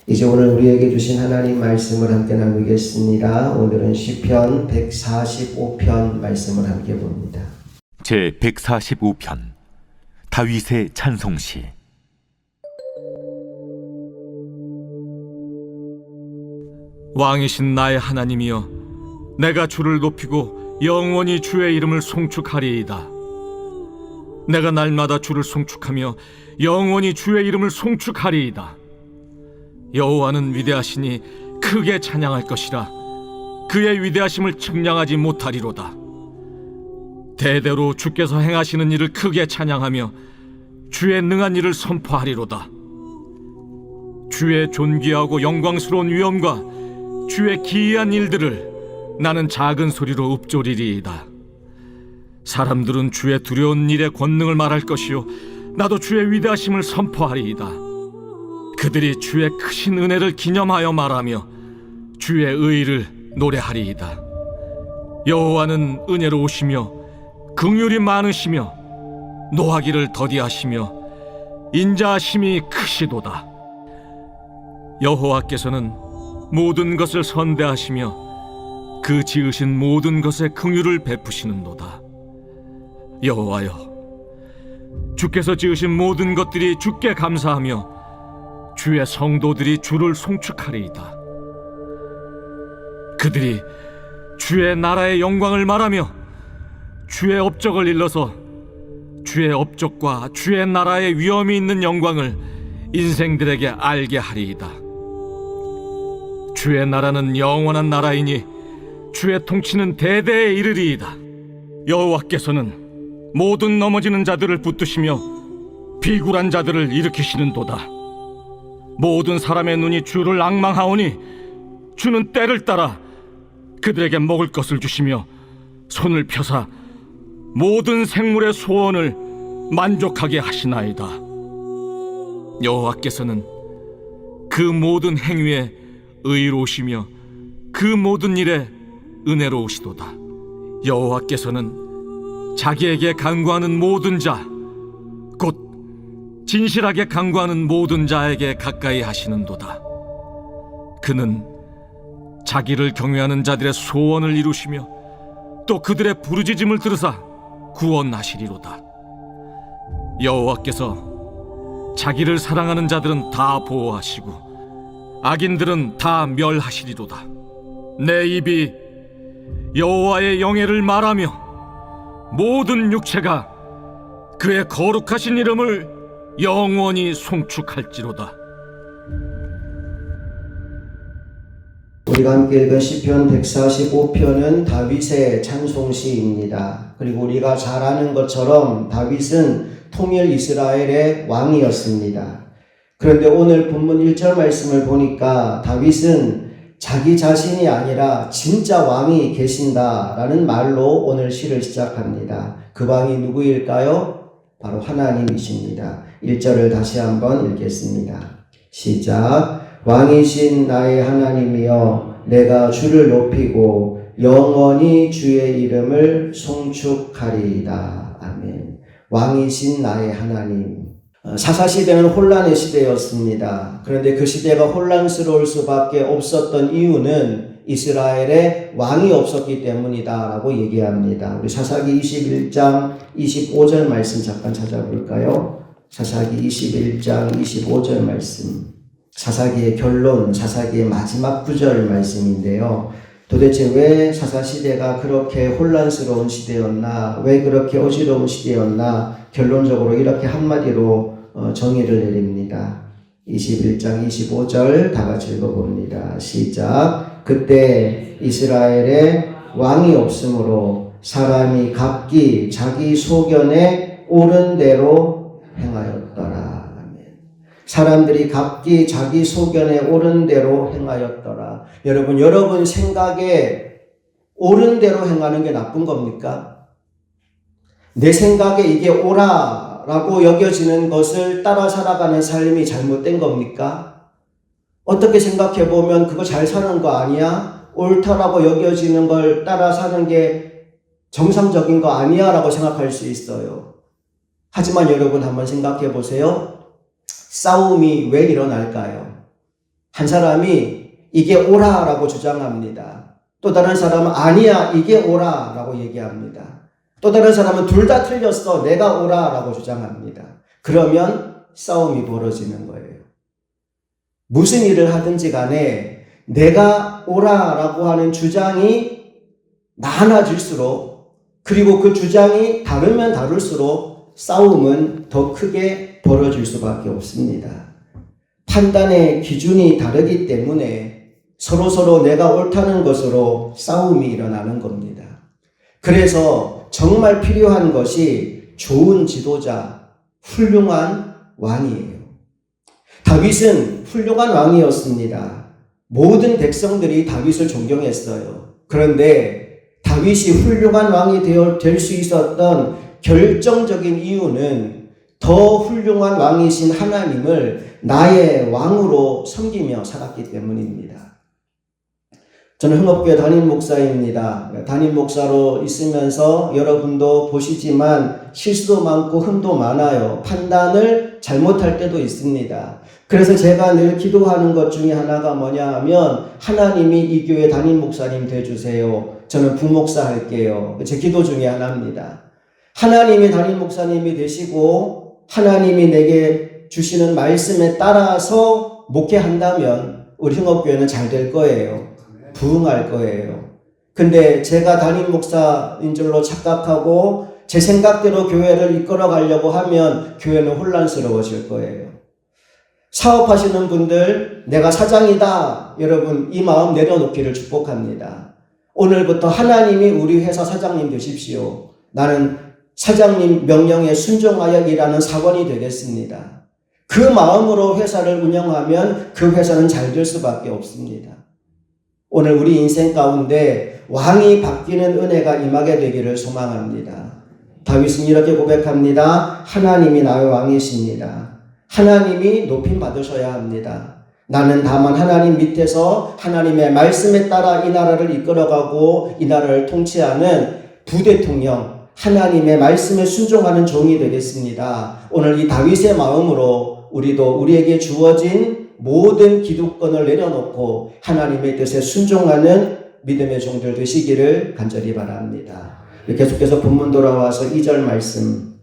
이제 오늘 우리에게 주신 하나님 말씀을 함께 나누겠습니다. 오늘은 시편 145편 말씀을 함께 봅니다. 제 145편 다윗의 찬송시. 왕이신 나의 하나님이여, 내가 주를 높이고 영원히 주의 이름을 송축하리이다. 내가 날마다 주를 송축하며 영원히 주의 이름을 송축하리이다. 여호와는 위대하시니 크게 찬양할 것이라. 그의 위대하심을 측량하지 못하리로다. 대대로 주께서 행하시는 일을 크게 찬양하며 주의 능한 일을 선포하리로다. 주의 존귀하고 영광스러운 위엄과 주의 기이한 일들을 나는 작은 소리로 읊조리리이다. 사람들은 주의 두려운 일의 권능을 말할 것이요, 나도 주의 위대하심을 선포하리이다. 그들이 주의 크신 은혜를 기념하여 말하며 주의 의의를 노래하리이다. 여호와는 은혜로우시며 긍휼이 많으시며 노하기를 더디하시며 인자하심이 크시도다. 여호와께서는 모든 것을 선대하시며 그 지으신 모든 것에 긍휼을 베푸시는도다. 여호와여, 주께서 지으신 모든 것들이 주께 감사하며 주의 성도들이 주를 송축하리이다. 그들이 주의 나라의 영광을 말하며 주의 업적을 일러서 주의 업적과 주의 나라의 위엄이 있는 영광을 인생들에게 알게 하리이다. 주의 나라는 영원한 나라이니 주의 통치는 대대에 이르리이다. 여호와께서는 모든 넘어지는 자들을 붙드시며 비굴한 자들을 일으키시는도다. 모든 사람의 눈이 주를 앙망하오니 주는 때를 따라 그들에게 먹을 것을 주시며 손을 펴사 모든 생물의 소원을 만족하게 하시나이다. 여호와께서는 그 모든 행위에 의로우시며 그 모든 일에 은혜로우시도다. 여호와께서는 자기에게 간구하는 모든 자, 곧 진실하게 간구하는 모든 자에게 가까이 하시는도다. 그는 자기를 경외하는 자들의 소원을 이루시며 또 그들의 부르짖음을 들으사 구원하시리로다. 여호와께서 자기를 사랑하는 자들은 다 보호하시고 악인들은 다 멸하시리로다. 내 입이 여호와의 영예를 말하며 모든 육체가 그의 거룩하신 이름을 영원히 송축할지로다. 우리가 함께 읽은 시편 145편은 다윗의 찬송시입니다. 그리고 우리가 잘 아는 것처럼 다윗은 통일 이스라엘의 왕이었습니다. 그런데 오늘 본문 1절 말씀을 보니까 다윗은 자기 자신이 아니라 진짜 왕이 계신다라는 말로 오늘 시를 시작합니다. 그 왕이 누구일까요? 바로 하나님이십니다. 1절을 다시 한번 읽겠습니다. 시작. 왕이신 나의 하나님이여, 내가 주를 높이고 영원히 주의 이름을 송축하리이다. 아멘. 왕이신 나의 하나님. 사사시대는 혼란의 시대였습니다. 그런데 그 시대가 혼란스러울 수밖에 없었던 이유는 이스라엘에 왕이 없었기 때문이다 라고 얘기합니다. 우리 사사기 21장 25절 말씀 잠깐 찾아볼까요? 사사기 21장 25절 말씀. 사사기의 결론, 사사기의 마지막 구절 말씀인데요. 도대체 왜 사사시대가 그렇게 혼란스러운 시대였나, 왜 그렇게 어지러운 시대였나, 결론적으로 이렇게 한마디로 정의를 내립니다. 21장 25절 다 같이 읽어봅니다. 시작. 그때 이스라엘에 왕이 없으므로 사람이 각기 자기 소견에 옳은 대로 행하였더라. 사람들이 각기 자기 소견에 옳은 대로 행하였더라. 여러분 생각에 옳은 대로 행하는 게 나쁜 겁니까? 내 생각에 이게 옳아라고 여겨지는 것을 따라 살아가는 삶이 잘못된 겁니까? 어떻게 생각해 보면 그거 잘 사는 거 아니야? 옳다라고 여겨지는 걸 따라 사는 게 정상적인 거 아니야? 라고 생각할 수 있어요. 하지만 여러분 한번 생각해 보세요. 싸움이 왜 일어날까요? 한 사람이 이게 옳아라고 주장합니다. 또 다른 사람은 아니야, 이게 옳아라고 얘기합니다. 또 다른 사람은 둘 다 틀렸어, 내가 옳아라고 주장합니다. 그러면 싸움이 벌어지는 거예요. 무슨 일을 하든지 간에 내가 옳아라고 하는 주장이 많아질수록, 그리고 그 주장이 다르면 다를수록 싸움은 더 크게 벌어질 수밖에 없습니다. 판단의 기준이 다르기 때문에 서로 내가 옳다는 것으로 싸움이 일어나는 겁니다. 그래서 정말 필요한 것이 좋은 지도자, 훌륭한 왕이에요. 다윗은 훌륭한 왕이었습니다. 모든 백성들이 다윗을 존경했어요. 그런데 다윗이 훌륭한 왕이 될 수 있었던 결정적인 이유는 더 훌륭한 왕이신 하나님을 나의 왕으로 섬기며 살았기 때문입니다. 저는 흥업교회 담임 목사입니다. 담임 목사로 있으면서 여러분도 보시지만 실수도 많고 흠도 많아요. 판단을 잘못할 때도 있습니다. 그래서 제가 늘 기도하는 것 중에 하나가 뭐냐 하면 하나님이 이 교회 담임 목사님 되주세요. 저는 부목사 할게요. 제 기도 중에 하나입니다. 하나님이 담임 목사님이 되시고 하나님이 내게 주시는 말씀에 따라서 목회한다면 우리 흥업교회는 잘 될 거예요. 부흥할 거예요. 근데 제가 담임 목사인 줄로 착각하고 제 생각대로 교회를 이끌어 가려고 하면 교회는 혼란스러워질 거예요. 사업하시는 분들, 내가 사장이다. 여러분, 이 마음 내려놓기를 축복합니다. 오늘부터 하나님이 우리 회사 사장님 되십시오. 나는 사장님 명령에 순종하여 일하는 사원이 되겠습니다. 그 마음으로 회사를 운영하면 그 회사는 잘 될 수밖에 없습니다. 오늘 우리 인생 가운데 왕이 바뀌는 은혜가 임하게 되기를 소망합니다. 다윗은 이렇게 고백합니다. 하나님이 나의 왕이십니다. 하나님이 높임 받으셔야 합니다. 나는 다만 하나님 밑에서 하나님의 말씀에 따라 이 나라를 이끌어가고 이 나라를 통치하는 부대통령, 하나님의 말씀에 순종하는 종이 되겠습니다. 오늘 이 다윗의 마음으로 우리도 우리에게 주어진 모든 기득권을 내려놓고 하나님의 뜻에 순종하는 믿음의 종들 되시기를 간절히 바랍니다. 계속해서 본문 돌아와서 2절 말씀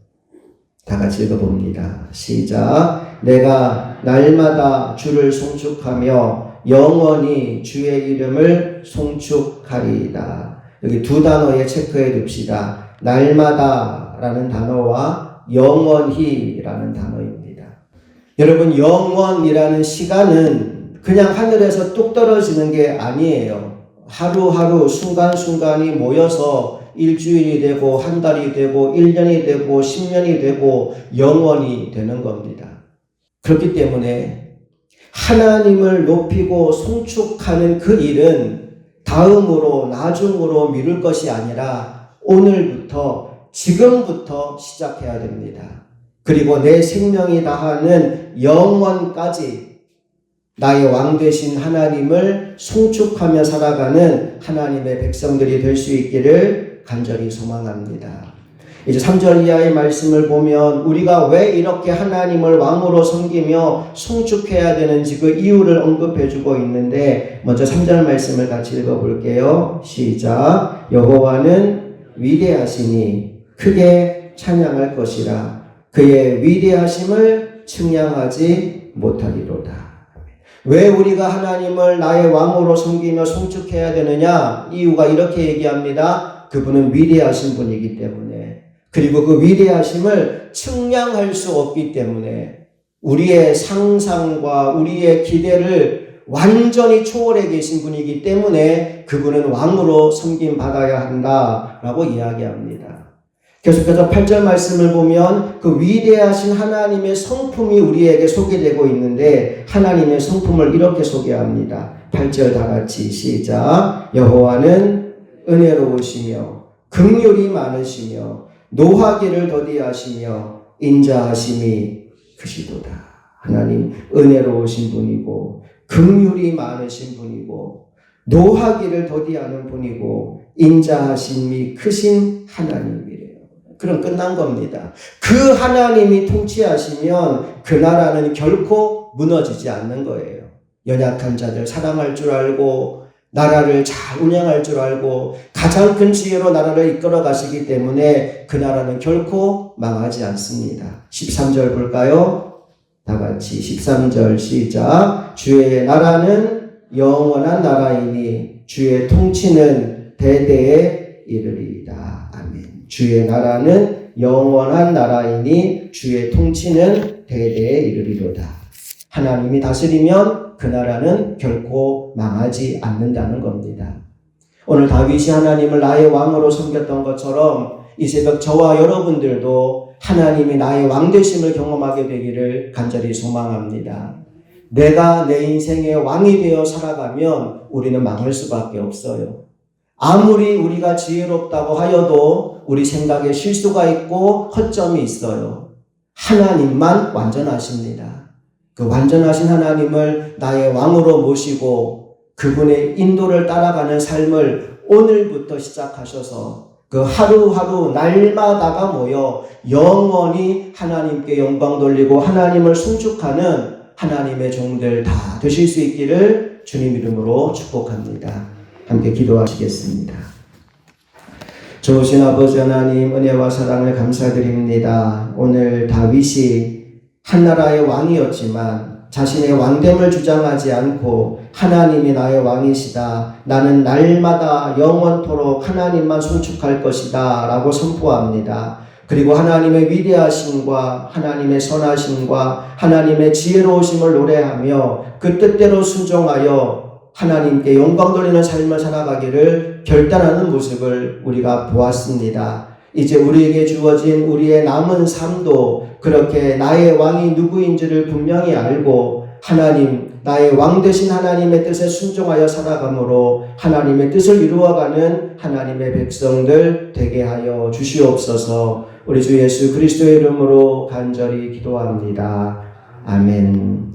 다 같이 읽어봅니다. 시작. 내가 날마다 주를 송축하며 영원히 주의 이름을 송축하리이다. 여기 두 단어에 체크해 둡시다. 날마다 라는 단어와 영원히 라는 단어입니다. 여러분, 영원이라는 시간은 그냥 하늘에서 뚝 떨어지는 게 아니에요. 하루하루 순간순간이 모여서 일주일이 되고 한 달이 되고 1년이 되고 10년이 되고 영원이 되는 겁니다. 그렇기 때문에 하나님을 높이고 송축하는 그 일은 다음으로 나중으로 미룰 것이 아니라 오늘부터 지금부터 시작해야 됩니다. 그리고 내 생명이 다하는 영원까지 나의 왕 되신 하나님을 송축하며 살아가는 하나님의 백성들이 될 수 있기를 간절히 소망합니다. 이제 3절 이하의 말씀을 보면 우리가 왜 이렇게 하나님을 왕으로 섬기며 송축해야 되는지 그 이유를 언급해 주고 있는데 먼저 3절 말씀을 같이 읽어볼게요. 시작. 여호와는 위대하시니 크게 찬양할 것이라. 그의 위대하심을 측량하지 못하리로다. 왜 우리가 하나님을 나의 왕으로 섬기며 송축해야 되느냐? 이유가 이렇게 얘기합니다. 그분은 위대하신 분이기 때문에, 그리고 그 위대하심을 측량할 수 없기 때문에 우리의 상상과 우리의 기대를 완전히 초월해 계신 분이기 때문에 그분은 왕으로 섬김 받아야 한다라고 이야기합니다. 계속해서 8절 말씀을 보면 그 위대하신 하나님의 성품이 우리에게 소개되고 있는데 하나님의 성품을 이렇게 소개합니다. 8절 다 같이 시작. 여호와는 은혜로우시며 긍휼이 많으시며 노하기를 더디하시며 인자하심이 크시도다. 하나님 은혜로우신 분이고 긍휼이 많으신 분이고 노하기를 더디하는 분이고 인자하심이 크신 하나님이래요. 그럼 끝난 겁니다. 그 하나님이 통치하시면 그 나라는 결코 무너지지 않는 거예요. 연약한 자들 사랑할 줄 알고 나라를 잘 운영할 줄 알고 가장 큰 지혜로 나라를 이끌어 가시기 때문에 그 나라는 결코 망하지 않습니다. 13절 볼까요? 다 같이 13절 시작. 주의 나라는 영원한 나라이니 주의 통치는 대대에 이르리이다. 아멘. 주의 나라는 영원한 나라이니 주의 통치는 대대에 이르리로다. 하나님이 다스리면 그 나라는 결코 망하지 않는다는 겁니다. 오늘 다윗이 하나님을 나의 왕으로 섬겼던 것처럼 이 새벽 저와 여러분들도 하나님이 나의 왕 되심을 경험하게 되기를 간절히 소망합니다. 내가 내 인생의 왕이 되어 살아가면 우리는 망할 수밖에 없어요. 아무리 우리가 지혜롭다고 하여도 우리 생각에 실수가 있고 허점이 있어요. 하나님만 완전하십니다. 그 완전하신 하나님을 나의 왕으로 모시고 그분의 인도를 따라가는 삶을 오늘부터 시작하셔서 그 하루하루 날마다가 모여 영원히 하나님께 영광 돌리고 하나님을 송축하는 하나님의 종들 다 되실 수 있기를 주님 이름으로 축복합니다. 함께 기도하시겠습니다. 좋으신 아버지 하나님 은혜와 사랑을 감사드립니다. 오늘 다윗이 한나라의 왕이었지만 자신의 왕됨을 주장하지 않고 하나님이 나의 왕이시다. 나는 날마다 영원토록 하나님만 송축할 것이다. 라고 선포합니다. 그리고 하나님의 위대하심과 하나님의 선하심과 하나님의 지혜로우심을 노래하며 그 뜻대로 순종하여 하나님께 영광 돌리는 삶을 살아가기를 결단하는 모습을 우리가 보았습니다. 이제 우리에게 주어진 우리의 남은 삶도 그렇게 나의 왕이 누구인지를 분명히 알고 하나님, 나의 왕 되신 하나님의 뜻에 순종하여 살아감으로 하나님의 뜻을 이루어가는 하나님의 백성들 되게 하여 주시옵소서. 우리 주 예수 그리스도의 이름으로 간절히 기도합니다. 아멘.